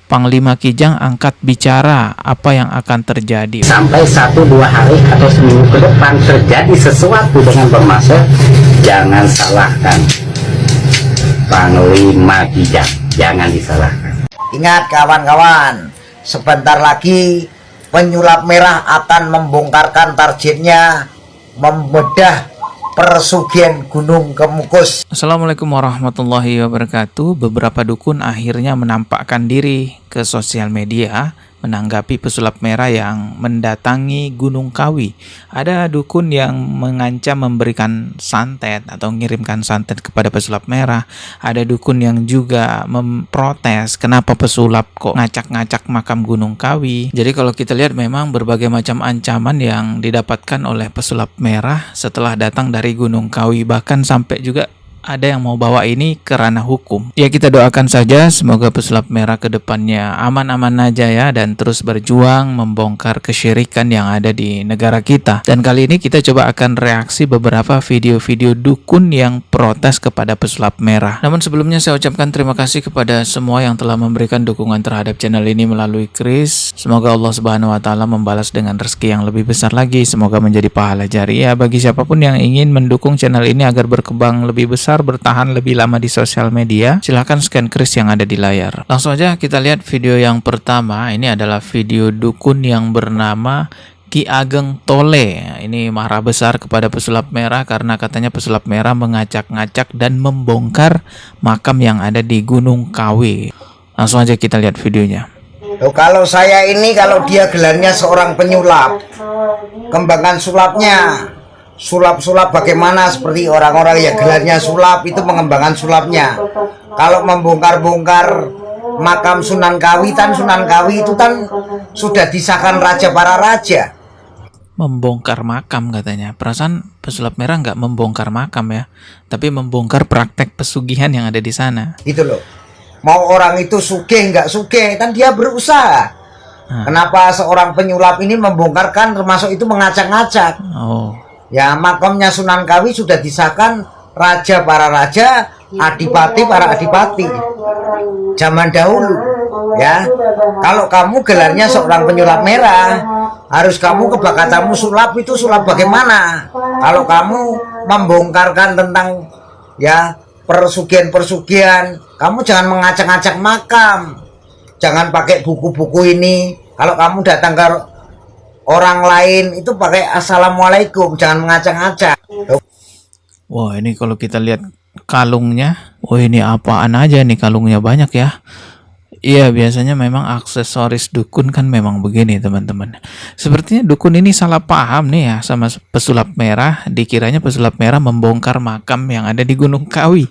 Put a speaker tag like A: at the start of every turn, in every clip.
A: Panglima Kijang angkat bicara, apa yang akan terjadi?
B: Sampai 1-2 hari atau seminggu ke depan terjadi sesuatu dengan Permasa, jangan salahkan Panglima Kijang, jangan disalahkan.
C: Ingat kawan-kawan, sebentar lagi penyulap merah akan membongkarkan targetnya, membedah persugihan Gunung Kemukus.
A: Assalamualaikum warahmatullahi wabarakatuh. Beberapa dukun akhirnya menampakkan diri ke sosial media menanggapi pesulap merah yang mendatangi Gunung Kawi. Ada dukun yang mengancam memberikan santet atau mengirimkan santet kepada pesulap merah. Ada dukun yang juga memprotes kenapa pesulap kok ngacak-ngacak makam Gunung Kawi. Jadi kalau kita lihat memang berbagai macam ancaman yang didapatkan oleh pesulap merah setelah datang dari Gunung Kawi. Bahkan sampai juga ada yang mau bawa ini ke ranah hukum. Ya, kita doakan saja semoga pesulap merah ke depannya aman-aman aja ya, dan terus berjuang membongkar kesyirikan yang ada di negara kita. Dan kali ini kita coba akan reaksi beberapa video-video dukun yang protes kepada pesulap merah. Namun sebelumnya saya ucapkan terima kasih kepada semua yang telah memberikan dukungan terhadap channel ini melalui kris. Semoga Allah Subhanahu wa taala membalas dengan rezeki yang lebih besar lagi. Semoga menjadi pahala jariah bagi siapapun yang ingin mendukung channel ini agar berkembang lebih besar, bertahan lebih lama di sosial media. Silahkan scan kris yang ada di layar. Langsung aja kita lihat video yang pertama. Ini adalah video dukun yang bernama Ki Ageng Tole. Ini marah besar kepada pesulap merah karena katanya pesulap merah mengacak-ngacak dan membongkar makam yang ada di Gunung Kawi. Langsung aja kita lihat videonya.
C: Loh, kalau saya ini, kalau dia gelarnya seorang penyulap, kembangkan sulapnya. Sulap-sulap bagaimana seperti orang-orang yang gelarnya sulap, itu mengembangkan sulapnya. Kalau membongkar-bongkar makam Sunan Kawi itu kan sudah disahkan raja para raja.
A: Membongkar makam katanya. Perasaan pesulap merah nggak membongkar makam ya, tapi membongkar praktek pesugihan yang ada di sana.
C: Gitu loh. Mau orang itu sugih nggak sugih, kan dia berusaha. Kenapa seorang penyulap ini membongkarkan, termasuk itu mengacak-ngacak?
A: Oh.
C: Ya, makamnya Sunan Kawi sudah disahkan raja para raja, adipati para adipati zaman dahulu. Ya, kalau kamu gelarnya seorang penyulap merah, harus kamu kebakatanmu sulap, itu sulap bagaimana? Kalau kamu membongkarkan tentang ya persugihan-persugihan, kamu jangan mengacak-ngacak makam, jangan pakai buku-buku ini. Kalau kamu datang ke orang lain itu pakai assalamualaikum, jangan mengacak-ngacak.
A: Wah, ini kalau kita lihat kalungnya, wah ini apaan aja nih, kalungnya banyak ya. Iya, biasanya memang aksesoris dukun kan memang begini teman-teman. Sepertinya dukun ini salah paham nih ya sama pesulap merah. Dikiranya pesulap merah membongkar makam yang ada di Gunung Kawi.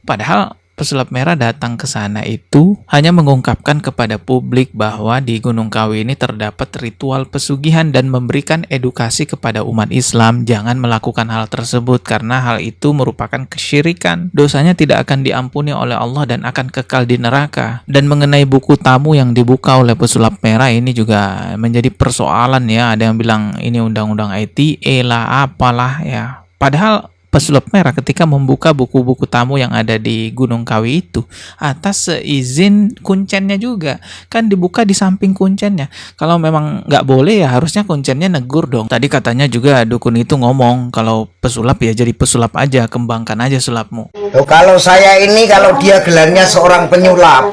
A: Padahal pesulap merah datang ke sana itu hanya mengungkapkan kepada publik bahwa di Gunung Kawi ini terdapat ritual pesugihan dan memberikan edukasi kepada umat Islam jangan melakukan hal tersebut karena hal itu merupakan kesyirikan. Dosanya tidak akan diampuni oleh Allah dan akan kekal di neraka. Dan mengenai buku tamu yang dibuka oleh pesulap merah ini juga menjadi persoalan ya. Ada yang bilang ini undang-undang ITE lah, apalah ya. Padahal pesulap merah ketika membuka buku-buku tamu yang ada di Gunung Kawi itu atas seizin kuncennya juga, kan dibuka di samping kuncennya. Kalau memang nggak boleh ya harusnya kuncennya negur dong. Tadi katanya juga dukun itu ngomong kalau pesulap ya jadi pesulap aja, kembangkan aja sulapmu.
C: Loh, kalau saya ini, kalau dia gelarnya seorang penyulap,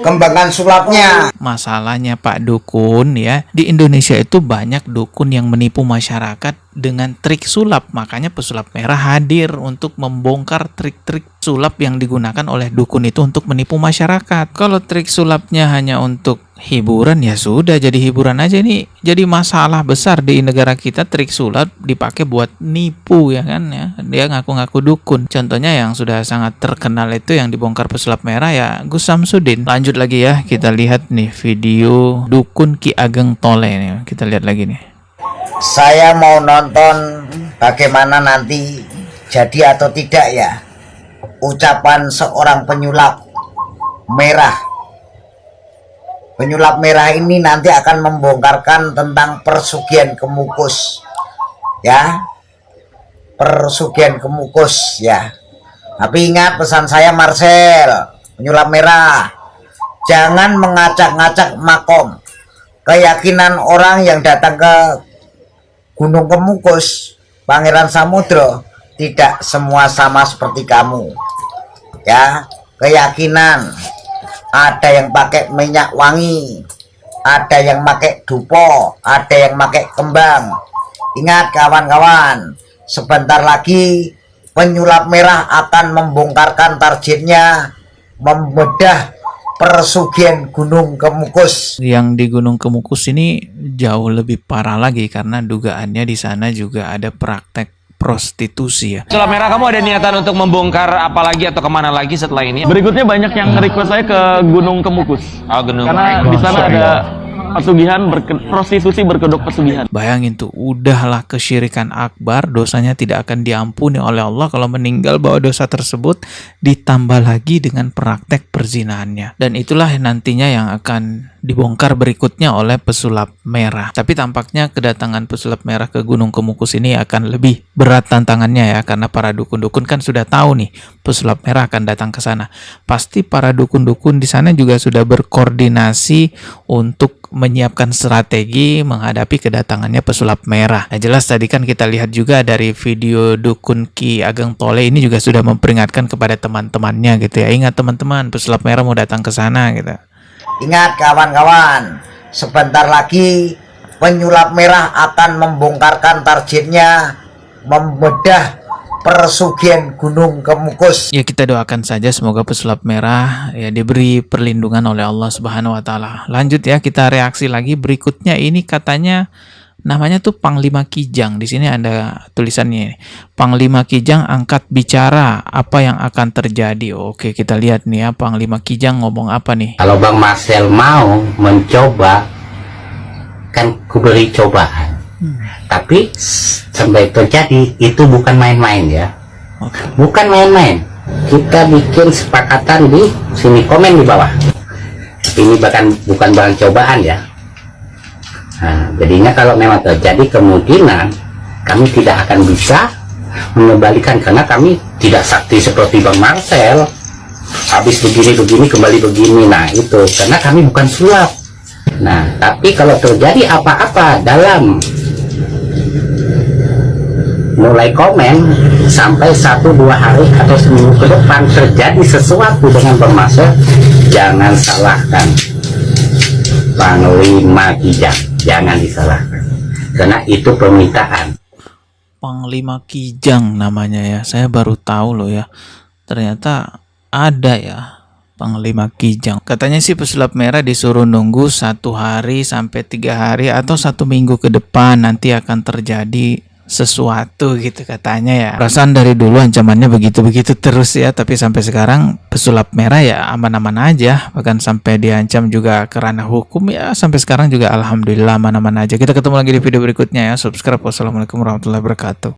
C: kembangkan sulapnya.
A: Masalahnya Pak Dukun ya, di Indonesia itu banyak dukun yang menipu masyarakat dengan trik sulap. Makanya pesulap merah hadir untuk membongkar trik-trik sulap yang digunakan oleh dukun itu untuk menipu masyarakat. Kalau trik sulapnya hanya untuk hiburan ya sudah jadi hiburan aja. Nih jadi masalah besar di negara kita, trik sulap dipakai buat nipu ya kan ya. Dia ngaku-ngaku dukun. Contohnya yang sudah sangat terkenal itu yang dibongkar pesulap merah ya Gus Samsudin. Lanjut lagi ya, kita lihat nih video dukun Ki Ageng Tole nih. Kita lihat lagi nih.
C: Saya mau nonton bagaimana nanti jadi atau tidak ya ucapan seorang penyulap merah. Penyulap merah ini nanti akan membongkarkan tentang persugihan Kemukus ya, persugihan Kemukus ya. Tapi ingat pesan saya Marcel, penyulap merah, Jangan mengacak-ngacak makom. Keyakinan orang yang datang ke Gunung Kemukus, Pangeran Samudro, tidak semua sama seperti kamu. Ya, keyakinan ada yang pakai minyak wangi, ada yang pakai dupo, ada yang pakai kembang. Ingat kawan-kawan, sebentar lagi penyulap merah akan membongkarkan targetnya, membedah persugihan Gunung Kemukus.
A: Yang di Gunung Kemukus ini jauh lebih parah lagi karena dugaannya di sana juga ada praktek prostitusi ya.
D: Sulap merah, kamu ada niatan untuk membongkar apa lagi atau kemana lagi setelah ini?
E: Berikutnya banyak yang request saya ke Gunung Kemukus.
D: Oh, Gunung.
E: Karena di sana ada pesugihan, prostitusi berkedok pesugihan.
A: Bayangin tuh, udahlah kesyirikan akbar, dosanya tidak akan diampuni oleh Allah kalau meninggal bawa dosa tersebut, ditambah lagi dengan praktek perzinahannya. Dan itulah nantinya yang akan dibongkar berikutnya oleh pesulap merah. Tapi tampaknya kedatangan pesulap merah ke Gunung Kemukus ini akan lebih berat tantangannya ya, karena para dukun-dukun kan sudah tahu nih pesulap merah akan datang ke sana. Pasti para dukun-dukun di sana juga sudah berkoordinasi untuk menyiapkan strategi menghadapi kedatangannya pesulap merah. Nah, jelas tadi kan kita lihat juga dari video dukun Ki Ageng Tole ini juga sudah memperingatkan kepada teman-temannya gitu ya. Ingat teman-teman, pesulap merah mau datang ke sana gitu.
C: Ingat kawan-kawan, sebentar lagi penyulap merah akan membongkarkan targetnya, membedah persugihan Gunung Kemukus.
A: Ya, kita doakan saja semoga pesulap merah ya diberi perlindungan oleh Allah Subhanahu wa taala. Lanjut ya, kita reaksi lagi berikutnya. Ini katanya namanya tuh Panglima Kijang. Di sini ada tulisannya. Panglima Kijang angkat bicara, apa yang akan terjadi? Oke, kita lihat nih ya, Panglima Kijang ngomong apa nih?
B: Kalau Bang Marcel mau mencoba, kan kuberi cobaan. Tapi sampai terjadi itu bukan main-main ya. Bukan main-main. Kita bikin sepakatan di sini, komen di bawah. Ini bahkan bukan barang cobaan ya. Nah, jadinya kalau memang terjadi kemungkinan kami tidak akan bisa mengembalikan karena kami tidak sakti seperti Bang Marcel. Habis begini kembali begini. Nah itu karena kami bukan sulap. Nah tapi kalau terjadi apa-apa dalam mulai komen sampai 1-2 hari atau seminggu ke depan terjadi sesuatu dengan Bang Marcel, jangan salahkan Panglima Kijang, jangan disalahkan karena itu permintaan.
A: Panglima Kijang namanya ya. Saya baru tahu loh ya. Ternyata ada ya Panglima Kijang. Katanya sih pesulap merah disuruh nunggu 1 hari sampai 3 hari atau 1 minggu ke depan nanti akan terjadi sesuatu gitu katanya ya. Perasaan dari dulu ancamannya begitu-begitu terus ya, tapi sampai sekarang pesulap merah ya aman-aman aja, bahkan sampai diancam juga ke ranah hukum ya, sampai sekarang juga alhamdulillah aman-aman aja. Kita ketemu lagi di video berikutnya ya. Subscribe. Wassalamualaikum warahmatullahi wabarakatuh.